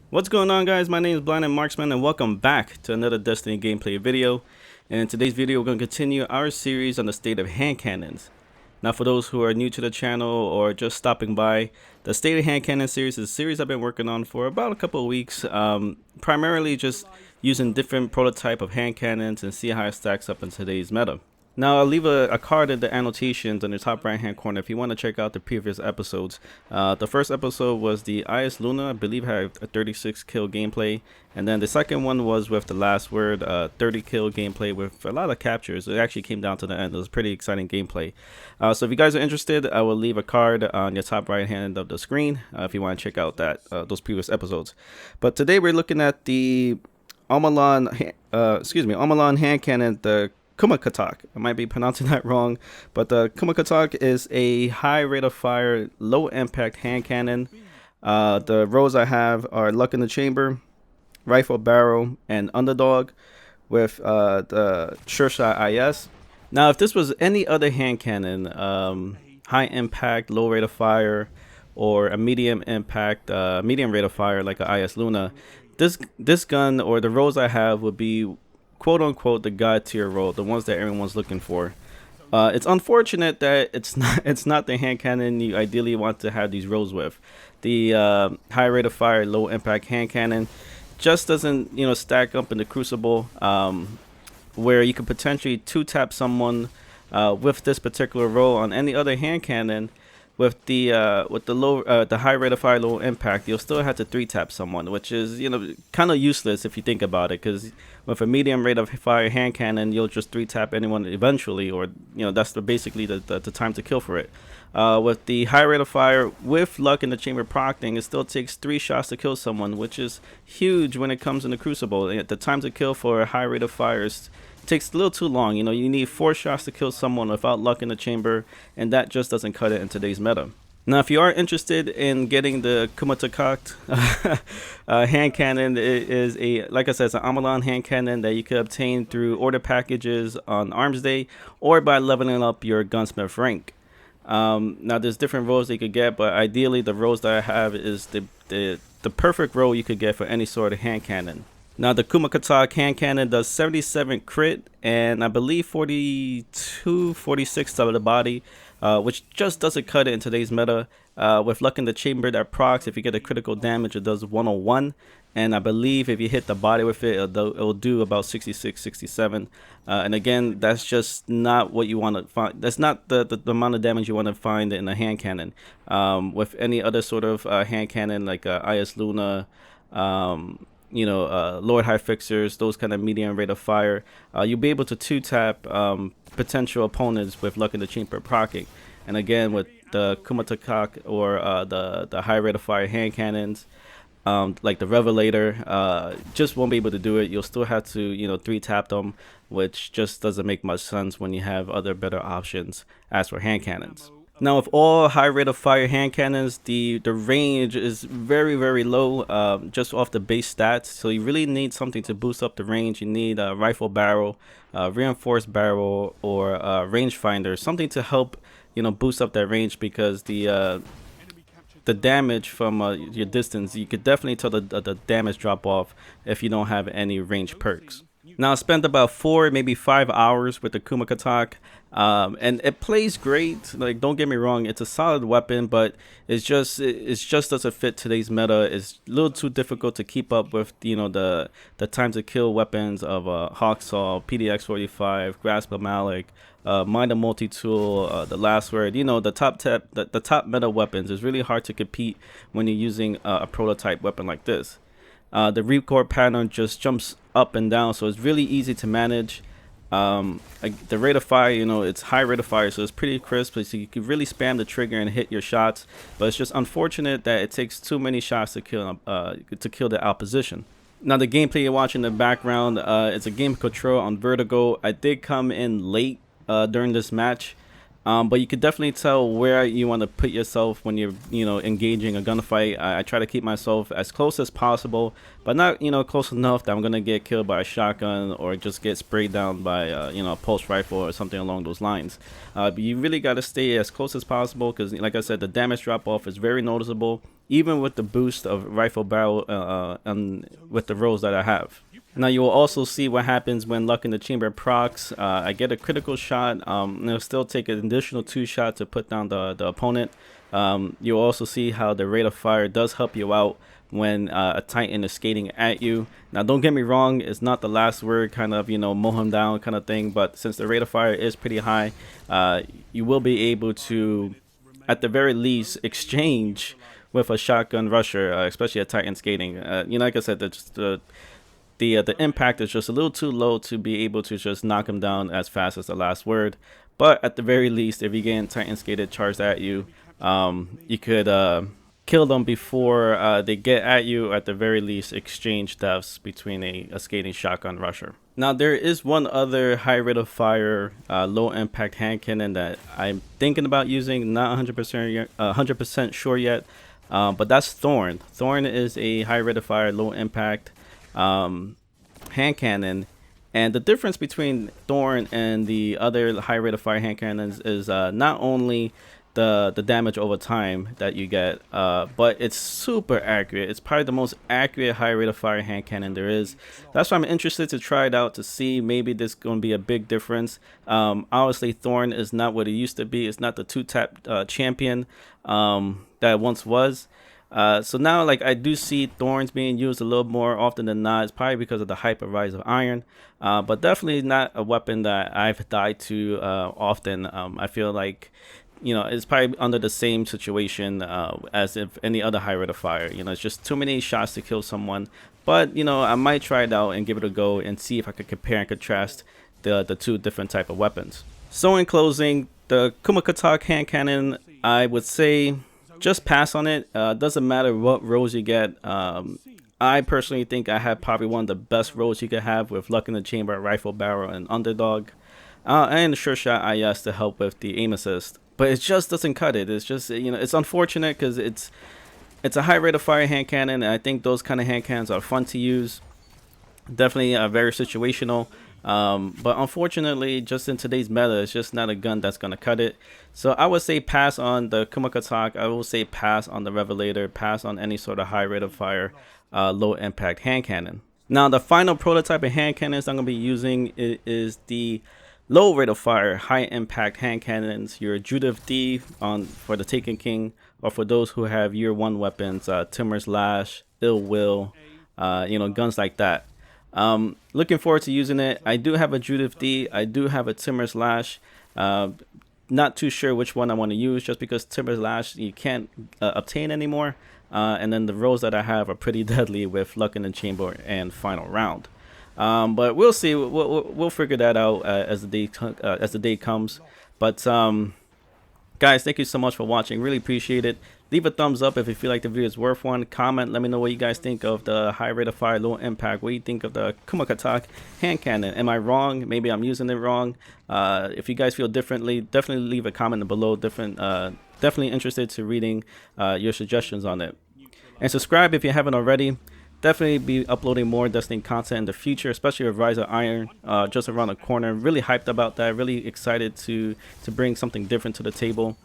What's going on, guys? My name is BlindedMarksman and welcome back to another Destiny gameplay video. And in today's video we're going to continue our series on the state of hand cannons. Now, for those who are new to the channel or just stopping by, the State of Hand Cannon series is a series I've been working on for about a couple of weeks, primarily just using different prototype of hand cannons and see how it stacks up in today's meta. Now, I'll leave a card in the annotations in the top right hand corner if you want to check out the previous episodes. The first episode was the IS Luna, I believe had a 36 kill gameplay. And then the second one was with the last word, 30 kill gameplay with a lot of captures. It actually came down to the end. It was pretty exciting gameplay. So if you guys are interested, I will leave a card on your top right hand of the screen if you want to check out those previous episodes. But today we're looking at the Omalon hand cannon, the Kuma Kkatalk. I might be pronouncing that wrong, but the Kuma Kkatalk is a high rate of fire, low impact hand cannon. The roles I have are Luck in the Chamber, Rifle Barrel, and Underdog with the Sure Shot IS. Now, if this was any other hand cannon, high impact, low rate of fire, or a medium impact, medium rate of fire like a IS Luna, this gun or the roles I have would be quote unquote the god tier role, the ones that everyone's looking for. It's unfortunate that it's not the hand cannon you ideally want to have these roles with. The high rate of fire, low impact hand cannon just doesn't stack up in the crucible, where you could potentially two tap someone with this particular role. On any other hand cannon with the high rate of fire, low impact, you'll still have to three tap someone, which is kind of useless if you think about it, because with a medium rate of fire hand cannon, you'll just three tap anyone eventually, or that's basically the time to kill for it. With the high rate of fire with Luck in the Chamber procting, it still takes 3 shots to kill someone, which is huge when it comes in the crucible. The time to kill for a high rate of fire takes a little too long. You need 4 shots to kill someone without Luck in the Chamber, and that just doesn't cut it in today's meta. Now, if you are interested in getting the Kumakatok hand cannon, it is like I said, it's an Amalon hand cannon that you could obtain through order packages on Arms Day or by leveling up your Gunsmith rank. Now, there's different roles you could get, but ideally the roles that I have is the perfect role you could get for any sort of hand cannon. Now, the Kuma Kkatalk hand cannon does 77 crit and I believe 42, 46 to the body, which just doesn't cut it in today's meta. With Luck in the Chamber that procs, if you get a critical damage, it does 101. And I believe if you hit the body with it, it'll do about 66, 67. And again, that's just not what you want to find. That's not the amount of damage you want to find in a hand cannon. With any other sort of hand cannon like IS Luna, Lord High Fixers, those kind of medium rate of fire, you'll be able to 2-tap potential opponents with Luck in the Chamber proccing. And again, with the Kumakatok or the high rate of fire hand cannons, like the Revelator, just won't be able to do it. You'll still have to 3-tap them, which just doesn't make much sense when you have other better options as for hand cannons. Now, with all high rate of fire hand cannons, the range is very, very low, just off the base stats. So you really need something to boost up the range. You need a rifle barrel, reinforced barrel, or rangefinder, something to help boost up that range, because the damage from your distance, you could definitely tell the damage drop off if you don't have any range perks. Now, I spent about 4, maybe 5 hours with the Kuma Kkatalk, and it plays great. Like, don't get me wrong, it's a solid weapon, but it just doesn't fit today's meta. It's a little too difficult to keep up with the time to kill weapons of Hawksaw, PDX-45, Grasp of Malik, Mind of Multi-Tool, the Last Word. The top meta weapons is really hard to compete when you're using a prototype weapon like this. The recoil pattern just jumps up and down, so it's really easy to manage. The rate of fire, it's high rate of fire, so it's pretty crisp, so you can really spam the trigger and hit your shots. But it's just unfortunate that it takes too many shots to kill the opposition. Now, the gameplay you're watching in the background, it's a game control on vertigo. I did come in late during this match. But you could definitely tell where you want to put yourself when you're, engaging a gunfight. I try to keep myself as close as possible, but not, close enough that I'm gonna get killed by a shotgun or just get sprayed down by, a pulse rifle or something along those lines. But you really got to stay as close as possible because, like I said, the damage drop off is very noticeable, even with the boost of rifle barrel and with the rolls that I have. Now you will also see what happens when Luck in the Chamber procs. I get a critical shot. It'll still take an additional 2 shots to put down the opponent. You'll also see how the rate of fire does help you out when a Titan is skating at you. Now don't get me wrong, it's not the last word, kind of, mow him down kind of thing, but since the rate of fire is pretty high, you will be able to, at the very least, exchange with a shotgun rusher, especially a Titan skating. Like I said, the impact is just a little too low to be able to just knock him down as fast as the last word. But at the very least, if you get Titan skated charged at you, you could kill them before they get at you. At the very least, exchange deaths between a skating shotgun rusher. Now there is one other high rate of fire low impact hand cannon that I'm thinking about using, not 100% sure yet, but that's Thorn. Thorn is a high rate of fire low impact hand cannon, and the difference between Thorn and the other high rate of fire hand cannons is not only the damage over time that you get, but it's super accurate. It's probably the most accurate high rate of fire hand cannon there is. That's why I'm interested to try it out to see maybe this is going to be a big difference. Obviously Thorn is not what it used to be. It's not the 2-tap champion that it once was. So now, like, I do see Thorns being used a little more often than not. It's probably because of the hyper rise of iron, but definitely not a weapon that I've died to often. I feel like, it's probably under the same situation as if any other high rate of fire. It's just too many shots to kill someone. But I might try it out and give it a go and see if I could compare and contrast the 2 different type of weapons. So in closing, the Kuma Kkatalk hand cannon, I would say, just pass on it. Doesn't matter what rolls you get. I personally think I have probably one of the best rolls you could have with Luck in the Chamber, rifle barrel, and underdog, and the sure shot IS to help with the aim assist. But it just doesn't cut it. It's just, it's unfortunate because it's a high rate of fire hand cannon, and I think those kind of hand cannons are fun to use. Definitely very situational. But unfortunately, just in today's meta, it's just not a gun that's going to cut it. So I would say pass on the Kuma Kkatalk. I will say pass on the Revelator. Pass on any sort of high rate of fire, low impact hand cannon. Now, the final prototype of hand cannons I'm going to be using is the low rate of fire, high impact hand cannons. Your Judith D for the Taken King, or for those who have year 1 weapons, Timur's Lash, Ill Will, guns like that. Looking forward to using it. I do have a Judith D. I do have a Timur's Lash. Not too sure which one I want to use, just because Timur's Lash you can't obtain anymore. And then the rolls that I have are pretty deadly with Luck in the Chamber and Final Round. But we'll see. We'll figure that out as the day comes. But guys, thank you so much for watching. Really appreciate it. Leave a thumbs up if you feel like the video is worth one. Comment, let me know what you guys think of the high rate of fire, low impact. What do you think of the Kuma Kkatalk hand cannon? Am I wrong? Maybe I'm using it wrong. If you guys feel differently, definitely leave a comment below. Definitely interested to reading your suggestions on it. And subscribe if you haven't already. Definitely be uploading more Destiny content in the future, especially with Rise of Iron just around the corner. Really hyped about that. Really excited to bring something different to the table.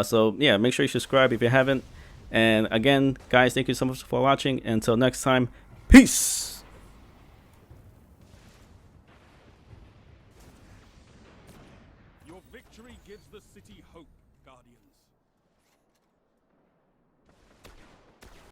So yeah, make sure you subscribe if you haven't. And again, guys, thank you so much for watching. Until next time, peace.